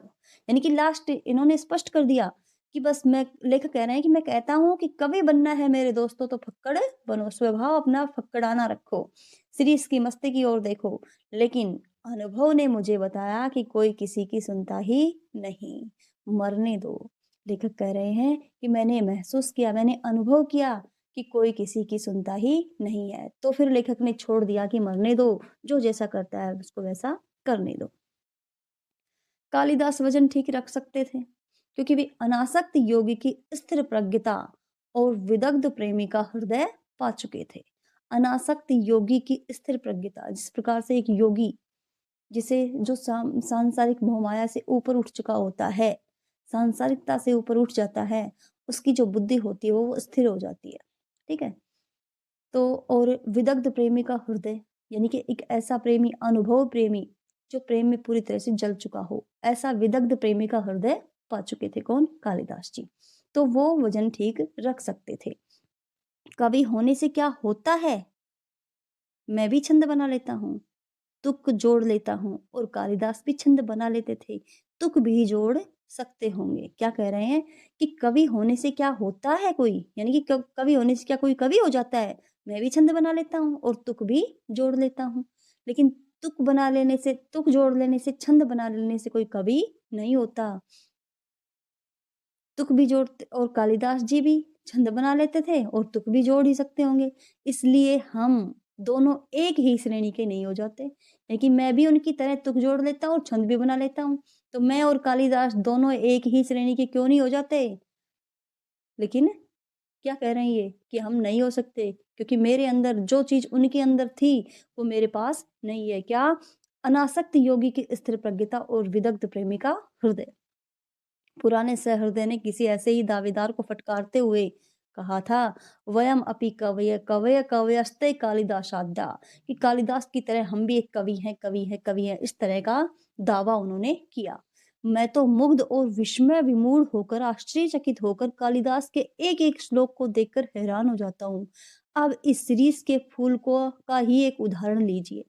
यानी कि लास्ट इन्होंने स्पष्ट कर दिया कि बस मैं लेखक कह रहे हैं कि मैं कहता हूँ कि कवि बनना है मेरे दोस्तों तो फक्कड़ बनो। स्वभाव अपना फक्कड़ाना रखो। सीरीज़ की मस्ती की ओर देखो। लेकिन अनुभव ने मुझे बताया कि कोई किसी की सुनता ही नहीं। मरने दो। लेखक कह रहे हैं कि मैंने महसूस किया, मैंने अनुभव किया कि कोई किसी की सुनता ही नहीं है। तो फिर लेखक ने छोड़ दिया कि मरने दो, जो जैसा करता है उसको वैसा करने दो। कालिदास वजन ठीक रख सकते थे क्योंकि वे अनासक्त योगी की स्थिर प्रज्ञता और विदग्ध प्रेमी का हृदय पा चुके थे। अनासक्त योगी की स्थिर प्रज्ञता, जिस प्रकार से एक योगी जिसे जो सांसारिक मोहमाया से ऊपर उठ चुका होता है, सांसारिकता से ऊपर उठ जाता है, उसकी जो बुद्धि होती है वो स्थिर हो जाती है। ठीक है। तो और विदग्ध प्रेमी का हृदय, यानी कि एक ऐसा प्रेमी, अनुभव प्रेमी जो प्रेम में पूरी तरह से जल चुका हो, ऐसा विदग्ध प्रेमी का हृदय पा चुके थे कौन? कालिदास जी। तो वो वजन ठीक रख सकते थे। कवि होने से क्या होता है? मैं भी छंद बना लेता हूँ, तुक जोड़ लेता हूँ और कालिदास भी छंद बना लेते थे, तुक भी जोड़ सकते होंगे। क्या कह रहे हैं कि कवि होने से क्या होता है कोई? यानी कि कवि होने से क्या कोई कवि हो जाता है? मैं भी छंद बना लेता हूँ और तुक भी जोड़ लेता हूँ। लेकिन तुक बना लेने से, तुक जोड़ लेने से, छंद बना लेने से कोई कवि नहीं होता। तुक भी जोड़ते और कालिदास जी भी छंद बना लेते थे और तुक भी जोड़ ही सकते होंगे। इसलिए हम दोनों एक ही श्रेणी के नहीं हो जाते। लेकिन मैं भी उनकी तरह तुक जोड़ लेता हूँ और छंद भी बना लेता हूँ। तो मैं और कालिदास दोनों एक ही श्रेणी के क्यों नहीं हो जाते? लेकिन क्या कह रहे हैं ये कि हम नहीं हो सकते क्योंकि मेरे अंदर जो चीज़ उनके अंदर थी वो मेरे पास नहीं है। क्या? अनासक्त योगी की स्थिर प्रज्ञता और विदग्ध प्रेमी का हृदय। पुराने सहृदय ने किसी ऐसे ही दावेदार को फटकारते हुए कहा था, वयम अपि कवय कवय कवयस्ते कालिदासाद्या, कि कालिदास की तरह हम भी एक कवि हैं, कवि हैं, कवि हैं। इस तरह का दावा उन्होंने किया। मैं तो मुग्ध और विस्मय विमूढ़ होकर, आश्चर्यचकित होकर कालिदास के एक एक श्लोक को देखकर हैरान हो जाता हूँ। अब इस सीरीज के फूल को का ही एक उदाहरण लीजिए।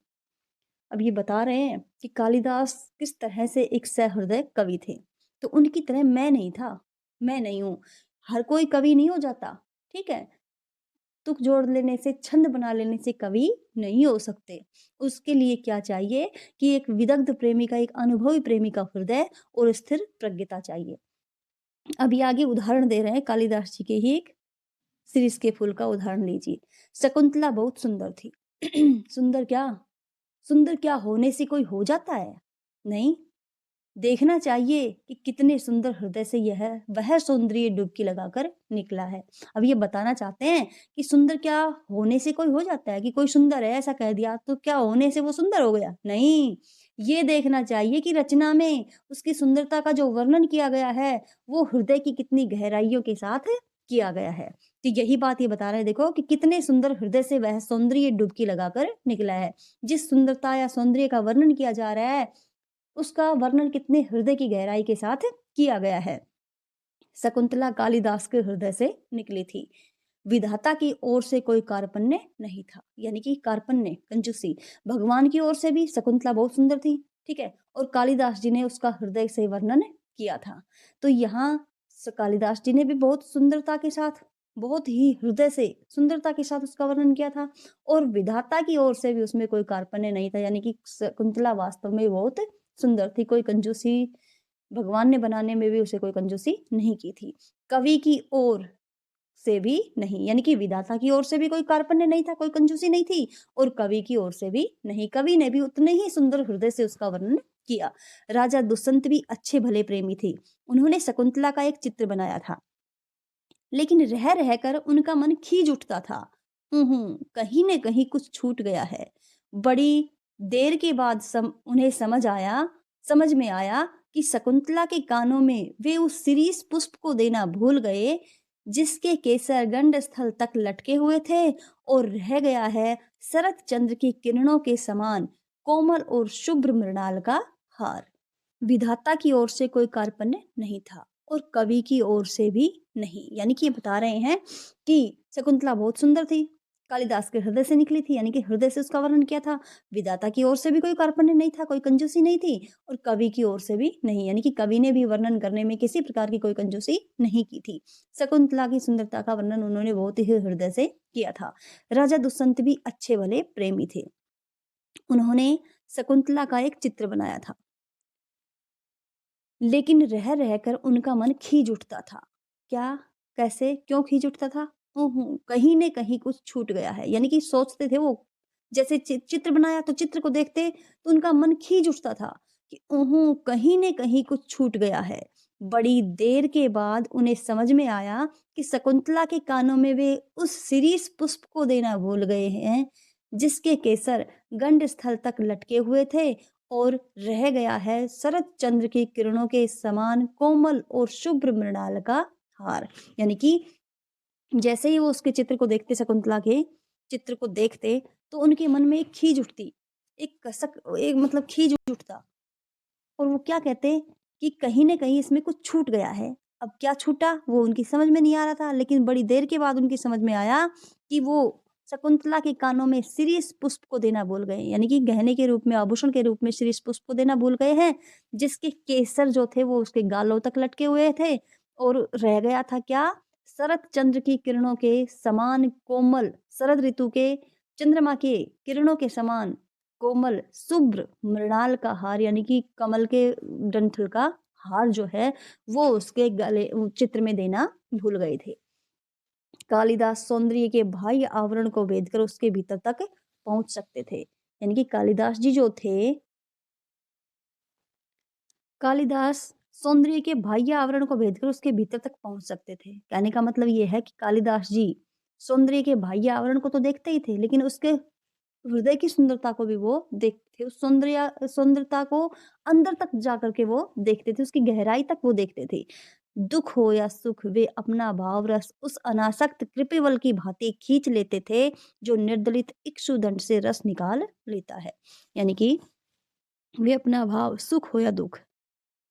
अब ये बता रहे हैं कि कालिदास किस तरह से एक सहृदय कवि थे। तो उनकी तरह मैं नहीं था, मैं नहीं हूँ। हर कोई कवि नहीं हो जाता, ठीक है? तुक जोड़ लेने से, छंद बना लेने से कवि नहीं हो सकते। उसके लिए क्या चाहिए कि एक विदग्ध प्रेमी का, एक अनुभवी प्रेमी का हृदय और स्थिर प्रज्ञता चाहिए। अभी आगे उदाहरण दे रहे हैं कालिदास जी के ही एक शिरीष के फूल का उदाहरण लीजिए। शकुंतला बहुत सुंदर थी। सुंदर क्या? सुंदर क्या होने से कोई हो जाता है? नहीं, देखना चाहिए कि कितने सुंदर हृदय से यह वह सौंदर्य डुबकी लगाकर निकला है। अब ये बताना चाहते हैं कि सुंदर क्या होने से कोई हो जाता है, कि कोई सुंदर है ऐसा कह दिया तो क्या होने से वो सुंदर हो गया? नहीं, ये देखना चाहिए कि रचना में उसकी सुंदरता का जो वर्णन किया गया है, वो हृदय की कितनी गहराइयों के साथ किया गया है। तो यही बात ये बता रहे हैं, देखो कि कितने सुंदर हृदय से वह सौंदर्य डुबकी लगाकर निकला है। जिस सुंदरता या सौंदर्य का वर्णन किया जा रहा है, उसका वर्णन कितने हृदय की गहराई के साथ किया गया है। शकुंतला कालिदास के हृदय से निकली थी। विधाता की ओर से कोई कार्पण्य नहीं था, यानी कि कार्पण्य, कंजूसी। भगवान की ओर से भी शकुंतला बहुत सुंदर थी, ठीक है? और कालिदास जी ने उसका हृदय से वर्णन किया था। तो यहाँ कालिदास जी ने भी बहुत सुंदरता के साथ, बहुत ही हृदय से सुंदरता के साथ उसका वर्णन किया था और विधाता की ओर से भी उसमें कोई कार्पण्य नहीं था, यानी कि शकुंतला वास्तव में बहुत सुंदर थी। कोई कंजूसी भगवान ने बनाने में भी उसे कोई कंजूसी नहीं की थी। कवि की ओर से भी नहीं, यानी कि विधाता की ओर से भी कोई कार्पण्य नहीं था, कोई कंजूसी नहीं थी और कवि की ओर से भी नहीं। कवि ने भी उतने ही सुंदर हृदय से उसका वर्णन किया। राजा दुष्यंत भी अच्छे भले प्रेमी थे। उन्होंने शकुंतला का एक चित्र बनाया था, लेकिन रह रहकर उनका मन खींच उठता था। कहीं न कहीं कुछ छूट गया है। बड़ी देर के बाद उन्हें समझ में आया कि शकुंतला के कानों में वे उस शिरीष पुष्प को देना भूल गए, जिसके केसर गंड स्थल तक लटके हुए थे, और रह गया है शरत चंद्र की किरणों के समान कोमल और शुभ्र मृणाल का हार। विधाता की ओर से कोई कार्पण्य नहीं था और कवि की ओर से भी नहीं। यानी कि ये बता रहे हैं कि शकुंतला बहुत सुंदर थी, कालिदास के हृदय से निकली थी, यानी कि हृदय से उसका वर्णन किया था। विधाता की ओर से भी कोई कार्पण्य नहीं था, कोई कंजूसी नहीं थी, और कवि की ओर से भी नहीं, यानी कि कवि ने भी वर्णन करने में किसी प्रकार की कोई कंजूसी नहीं की थी। शकुंतला की सुंदरता का वर्णन उन्होंने बहुत ही हृदय से किया था। राजा दुष्यंत भी अच्छे भले प्रेमी थे। उन्होंने शकुंतला का एक चित्र बनाया था, लेकिन रह रहकर उनका मन खींच उठता था। क्या? कैसे? क्यों खींच उठता था? कहीं न कहीं कुछ छूट गया है। यानी कि सोचते थे वो, जैसे चित्र बनाया तो चित्र को देखते तो उनका मन खींच उठता था कि कहीं न कहीं कुछ छूट गया है। बड़ी देर के बाद उन्हें समझ में आया कि शकुंतला के कानों में वे उस शिरीष पुष्प को देना भूल गए हैं, जिसके केसर गंड स्थल तक लटके हुए थे, और रह गया है शरद चंद्र की किरणों के समान कोमल और शुभ्र मृणाल का हार। यानी कि जैसे ही वो उसके चित्र को देखते, शकुंतला के चित्र को देखते, तो उनके मन में एक खीज उठती, एक मतलब खीज उठता, और वो क्या कहते कि कहीं न कहीं इसमें कुछ छूट गया है। अब क्या छूटा वो उनकी समझ में नहीं आ रहा था, लेकिन बड़ी देर के बाद उनकी समझ में आया कि वो शकुंतला के कानों में शिरीष पुष्प को देना भूल गए, यानी कि गहने के रूप में, आभूषण के रूप में शिरीष पुष्प को देना भूल गए हैं, जिसके केसर जो थे वो उसके गालों तक लटके हुए थे, और रह गया था क्या? शरद चंद्र की किरणों के समान कोमल, शरद ऋतु के चंद्रमा के किरणों के समान कोमल शुभ्र मृणाल का हार, यानी कि कमल के डंठल का हार जो है वो उसके गले चित्र में देना भूल गए थे। कालिदास सौंदर्य के बाह्य आवरण को भेदकर उसके भीतर तक पहुंच सकते थे। यानी कि कालिदास जी जो थे, कालिदास सौंदर्य के बाह्य आवरण को भेदकर उसके भीतर तक पहुंच सकते थे। कहने का मतलब ये है कि कालिदास जी सौंदर्य के बाह्य आवरण को तो देखते ही थे, लेकिन उसके हृदय की सुंदरता को भी वो देखते थे। उस सुंदरता को अंदर तक जाकर के वो देखते थे, उसकी गहराई तक वो देखते थे। दुख हो या सुख, वे अपना भाव रस उस अनासक्त कृपिवल की भांति खींच लेते थे, जो निर्दलित इक्षुदंड से रस निकाल लेता है। यानी कि वे अपना भाव, सुख हो या दुख,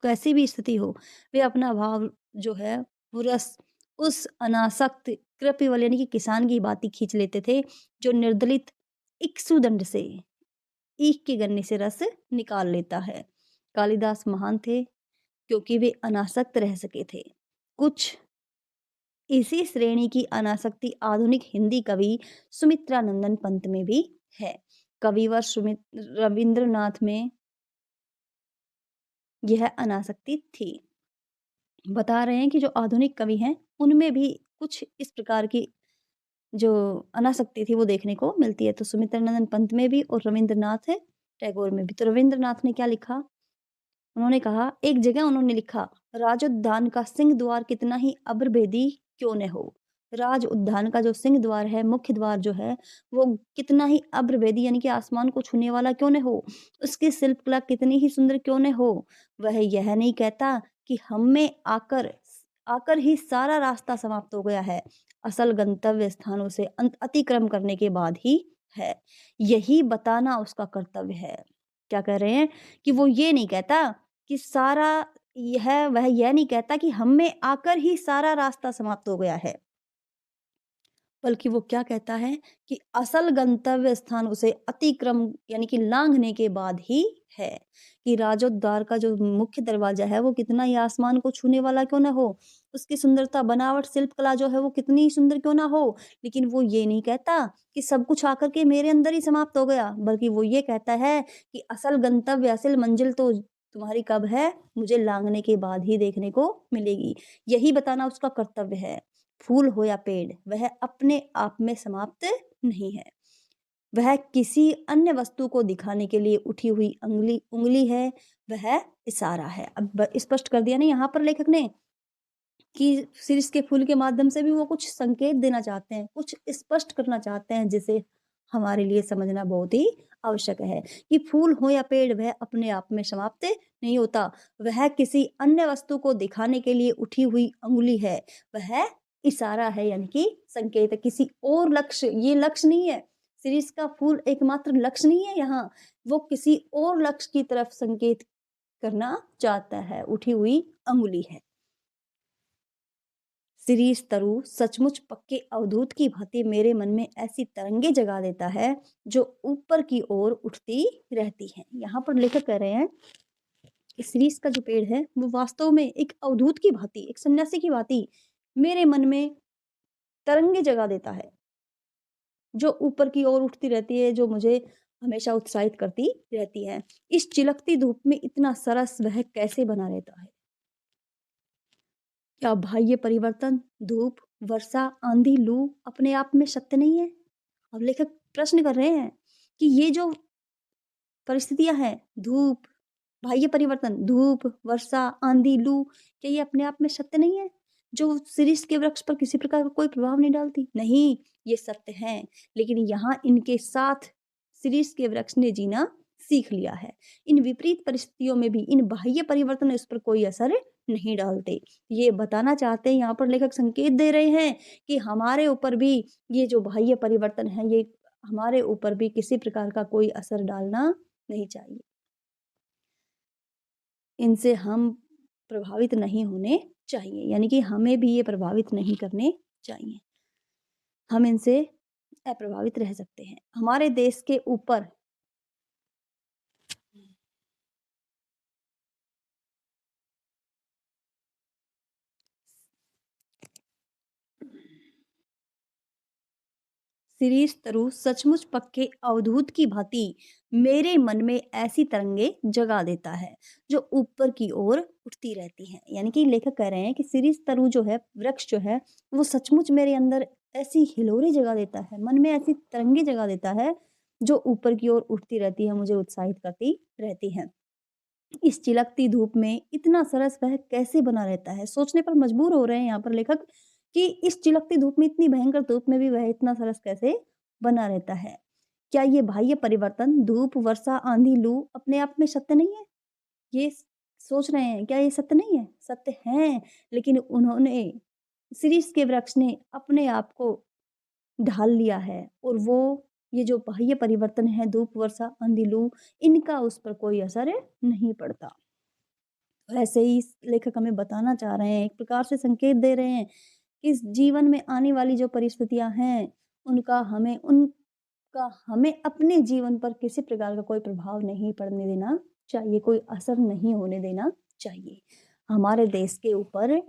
कैसी भी स्थिति हो, वे अपना भाव जो है वो रस उस अनासक्त कृपिवल, यानी कि किसान की भांति खींच लेते थे, जो निर्दलित इक्षुदंड से, ईख के गन्ने से रस निकाल लेता है। कालिदास महान थे क्योंकि वे अनासक्त रह सके थे। कुछ इसी श्रेणी की अनासक्ति आधुनिक हिंदी कवि सुमित्रानंदन पंत में भी है। कविवर रविंद्रनाथ में यह अनासक्ति थी। बता रहे हैं कि जो आधुनिक कवि हैं उनमें भी कुछ इस प्रकार की जो अनासक्ति थी वो देखने को मिलती है। तो सुमित्रानंदन पंत में भी और रविंद्रनाथ टैगोर में भी। तो रविंद्रनाथ ने क्या लिखा? उन्होंने कहा, एक जगह उन्होंने लिखा, राज उद्यान का सिंह द्वार कितना ही अब्रभेदी क्यों न हो। राज उद्यान का जो सिंह द्वार है, मुख्य द्वार जो है, वो कितना ही अब्रभेदी, यानी कि आसमान को छूने वाला क्यों न हो, उसकी शिल्पकला कितनी ही सुंदर क्यों न हो, वह यह नहीं कहता कि हम में आकर आकर ही सारा रास्ता समाप्त हो गया है। असल गंतव्य स्थान उसे अतिक्रम करने के बाद ही है। यही बताना उसका कर्तव्य है। क्या कह रहे हैं कि वो ये नहीं कहता कि सारा वह यह नहीं कहता कि हम में आकर ही सारा रास्ता समाप्त हो गया है। बल्कि वो क्या कहता है कि असल गंतव्य स्थान उसे अतिक्रम, यानी कि लांघने के बाद ही है। कि राजोद्वार का जो मुख्य दरवाजा है वो कितना ही आसमान को छूने वाला क्यों ना हो, उसकी सुंदरता, बनावट, शिल्पकला जो है वो कितनी ही सुंदर क्यों ना हो, लेकिन वो ये नहीं कहता कि सब कुछ आकर के मेरे अंदर ही समाप्त हो गया, बल्कि वो ये कहता है कि असल गंतव्य, असल मंजिल तो तुम्हारी कब है, मुझे लांघने के बाद ही देखने को मिलेगी। यही बताना उसका कर्तव्य है। फूल हो या पेड़, वह अपने आप में समाप्त नहीं है। वह किसी अन्य वस्तु को दिखाने के लिए उठी हुई उंगली है, वह इशारा है। अब स्पष्ट कर दिया ना यहाँ पर लेखक ने कि शीर्ष के फूल के माध्यम से भी वो कुछ संकेत देना चाहते हैं, कुछ स्पष्ट करना चाहते हैं, जिसे हमारे लिए समझना बहुत ही आवश्यक है कि फूल हो या पेड़ वह अपने आप में समाप्त नहीं होता। वह किसी अन्य वस्तु को दिखाने के लिए उठी हुई अंगुली है। वह इशारा है यानी कि संकेत है, किसी और लक्ष्य, ये लक्ष्य नहीं है। शिरीष का फूल एकमात्र लक्ष्य नहीं है यहाँ, वो किसी और लक्ष्य की तरफ संकेत करना चाहता है, उठी हुई अंगुली है। शिरीष तरु सचमुच पक्के अवधूत की भांति मेरे मन में ऐसी तरंगे जगा देता है जो ऊपर की ओर उठती रहती हैं। यहाँ पर लेखक कह रहे हैं कि शिरीष का जो पेड़ है वो वास्तव में एक अवधूत की भांति, एक सन्यासी की भांति मेरे मन में तरंगे जगा देता है, जो ऊपर की ओर उठती रहती है, जो मुझे हमेशा उत्साहित करती रहती है। इस चिलकती धूप में इतना सरस वह कैसे बना रहता है? क्या बाह्य परिवर्तन, धूप, वर्षा, आंधी, लू अपने आप में सत्य नहीं है? अब लेखक प्रश्न कर रहे हैं कि ये जो परिस्थितियां हैं, धूप, बाह्य परिवर्तन, धूप, वर्षा, आंधी, लू, क्या ये अपने आप में सत्य नहीं है? जो शिरीष के वृक्ष पर किसी प्रकार का कोई प्रभाव नहीं डालती? नहीं, ये सत्य है, लेकिन यहाँ इनके साथ शिरीष के वृक्ष ने जीना सीख लिया है। इन विपरीत परिस्थितियों में भी इन बाह्य परिवर्तन इस पर कोई असर नहीं डालते। ये बताना चाहते हैं, यहाँ पर लेखक संकेत दे रहे हैं कि हमारे ऊपर भी ये जो बाह्य परिवर्तन है, ये हमारे ऊपर भी किसी प्रकार का कोई असर डालना नहीं चाहिए। इनसे हम प्रभावित नहीं होने चाहिए, यानी कि हमें भी ये प्रभावित नहीं करने चाहिए। हम इनसे अप्रभावित रह सकते हैं। हमारे देश के ऊपर शिरीष तरु सचमुच पक्के अवधूत की भांति मेरे मन में ऐसी तरंगे जगा देता है जो ऊपर की ओर उठती रहती हैं। यानी कि लेखक कह रहे हैं कि शिरीष तरु जो है, वृक्ष जो है, वो सचमुच मेरे अंदर ऐसी हिलोरे जगा देता है, मन में ऐसी तरंगे जगा देता है जो ऊपर की ओर उठती रहती है, मुझे उत्साहित करती रहती है। इस चिलकती धूप में इतना सरस वह कैसे बना रहता है? सोचने पर मजबूर हो रहे हैं यहाँ पर लेखक कि इस चिलकती धूप में, इतनी भयंकर धूप में भी वह इतना सरस कैसे बना रहता है? क्या ये बाह्य परिवर्तन, धूप, वर्षा, आंधी, लू अपने आप में सत्य नहीं है? ये सोच रहे हैं, क्या ये सत्य नहीं है? सत्य हैं, लेकिन उन्होंने, शिरीष के वृक्ष ने अपने आप को ढाल लिया है और वो ये जो बाह्य परिवर्तन है, धूप, वर्षा, आंधी, लू, इनका उस पर कोई असर नहीं पड़ता। ऐसे ही इस लेखक हमें बताना चाह रहे हैं, एक प्रकार से संकेत दे रहे हैं कि इस जीवन में आने वाली जो परिस्थितियां हैं, उनका हमें अपने जीवन पर किसी प्रकार का कोई प्रभाव नहीं पड़ने देना चाहिए, कोई असर नहीं होने देना चाहिए। हमारे देश के ऊपर,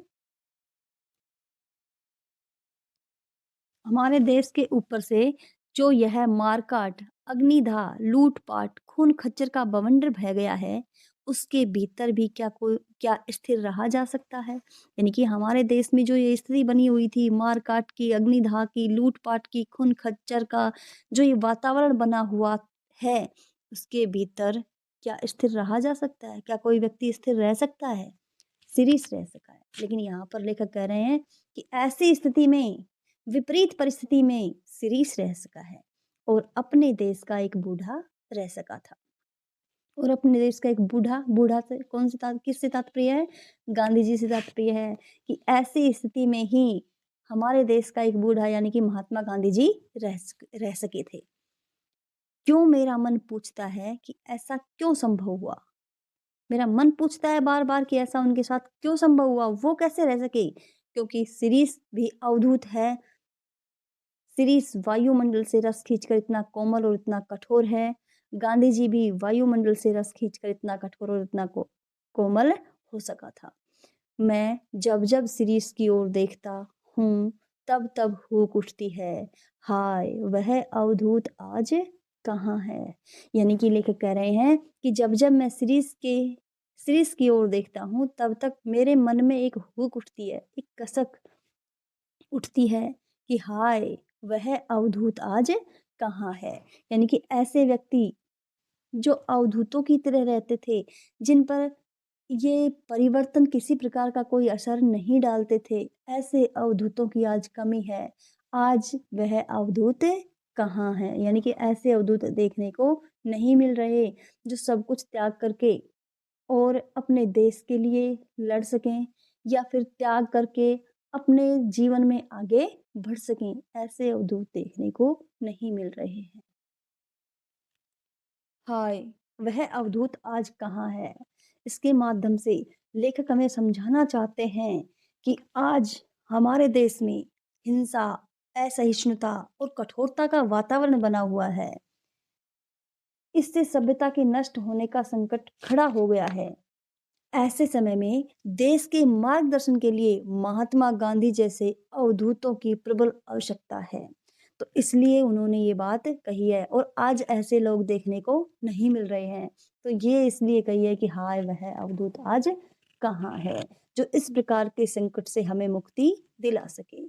हमारे देश के ऊपर से जो यह मारकाट, अग्निदाह, लूट-पाट, खून-खच्चर का बवंडर बह गया है, उसके भीतर भी क्या स्थिर रहा जा सकता है? यानी कि हमारे देश में जो ये स्थिति बनी हुई थी, मारकाट की, अग्निदाह की, लूट-पाट की, खून-खच्चर का जो ये वातावरण बना हुआ है, उसके भीतर क्या स्थिर रहा जा सकता है? क्या कोई व्यक्ति स्थिर रह सकता है? शिरीष रह सका है। लेकिन यहाँ पर लेखक कह रहे हैं कि ऐसी स्थिति में, विपरीत परिस्थिति में शिरीष रह सका है और अपने देश का एक बूढ़ा रह सका था। और अपने देश का एक बूढ़ा, बूढ़ा से कौन से किससे तात्पर्य है? गांधी जी से तात्पर्य है कि ऐसी स्थिति में ही हमारे देश का एक बूढ़ा यानी कि महात्मा गांधी जी रह सके थे। क्यों, मेरा मन पूछता है कि ऐसा क्यों संभव हुआ? मेरा मन पूछता है बार-बार कि ऐसा उनके साथ क्यों संभव हुआ? वो कैसे रह सके? क्योंकि शिरीष भी अवधूत है। शिरीष वायुमंडल से रस खींचकर इतना कोमल और इतना कठोर है। गांधी जी भी वायुमंडल से रस खींचकर इतना कठोर और इतना कोमल हो सका था। मैं जब-जब शिरीष की ओर देखता हूँ, तब-तब हुक उठती है, हाय! वह अवधूत आज कहाँ है? यानी कि लेखक कह रहे हैं कि जब-जब मैं शिरीष की ओर देखता हूँ, तब तक मेरे मन में एक हुक उठती है, एक कसक उठती है कि हाय! वह अवधूत आज कहाँ है? यानी कि ऐसे व्यक्ति जो अवधूतों की तरह रहते थे, जिन पर ये परिवर्तन किसी प्रकार का कोई असर नहीं डालते थे, ऐसे अवधूतों की आज कमी है। आज वह अवधूत कहाँ हैं? यानी कि ऐसे अवधूत देखने को नहीं मिल रहे, जो सब कुछ त्याग करके और अपने देश के लिए लड़ सकें या फिर त्याग करके अपने जीवन में आगे बढ़ सकें, ऐसे अवधूत देखने को नहीं मिल रहे हैं। हाय, वह अवधूत आज कहाँ है? इसके माध्यम से लेखक हमें समझाना चाहते हैं कि आज हमारे देश में हिंसा, असहिष्णुता और कठोरता का वातावरण बना हुआ है। इससे सभ्यता के नष्ट होने का संकट खड़ा हो गया है। ऐसे समय में देश के मार्गदर्शन के लिए महात्मा गांधी जैसे अवधूतों की प्रबल आवश्यकता है। तो इसलिए उन्होंने ये बात कही है और आज ऐसे लोग देखने को नहीं मिल रहे हैं। तो ये इसलिए कही है कि हाय, वह अवधूत आज कहाँ है, जो इस प्रकार के संकट से हमें मुक्ति दिला सके।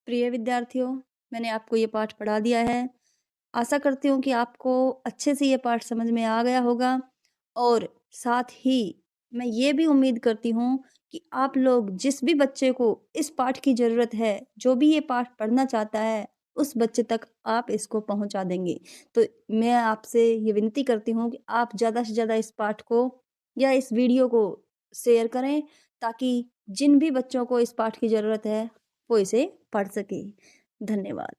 प्रिय विद्यार्थियों, मैंने आपको ये पाठ पढ़ा दिया है। आशा करती हूँ कि आपको अच्छे से ये पाठ समझ में आ गया होगा और साथ ही मैं ये भी उम्मीद करती हूँ कि आप लोग जिस भी बच्चे को इस पाठ की ज़रूरत है, जो भी ये पाठ पढ़ना चाहता है, उस बच्चे तक आप इसको पहुँचा देंगे। तो मैं आपसे ये विनती करती हूँ कि आप ज़्यादा से ज़्यादा इस पाठ को या इस वीडियो को शेयर करें, ताकि जिन भी बच्चों को इस पाठ की ज़रूरत है, वो इसे पढ़ सकें। धन्यवाद।